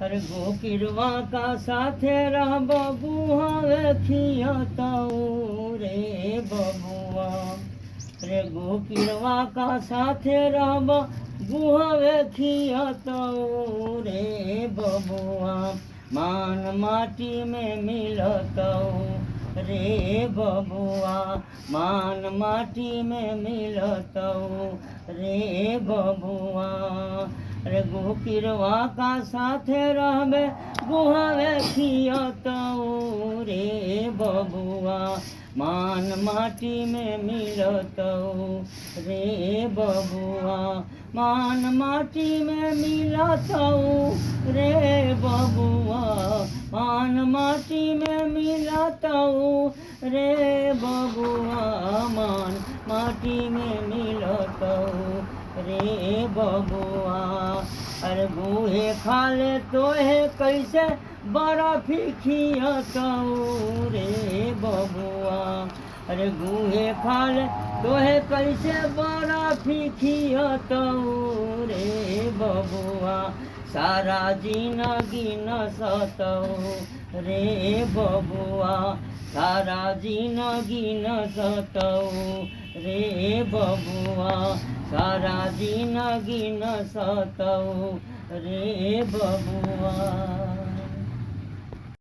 अरे गोकिरवा का साथे रह बबुआ खियतऊ रे बबुआ। रे गोकिरवा का साथे रह बबुआ खियतऊ रे बबुआ। मान माटी में मिलतऊ रे बबुआ। मान माटी में मिलतऊ रे बबुआ। रे गोकिरवा का साथे रहबे गुहावे खियतऊ रे बबुआ। मान माटी में मिलतऊ रे बबुआ। मान माटी में मिलतऊ रे बबुआ। मान माटी में मिलतऊ रे बबुआ। मान माटी में मिलतऊ रे बबुआ। अरे गुहे खाले तोहे कैसे बर्फी खियतऊ रे बबुआ। अरे गुहे खाले तोहे कैसे बर्फी खियतऊ रे बबुआ। सारा जिंदगी नसतऊ रे बबुआ। सारा जिंदगी नसतऊ रे बबुआ। सारा जिंदगी नसतऊ रे बबुआ।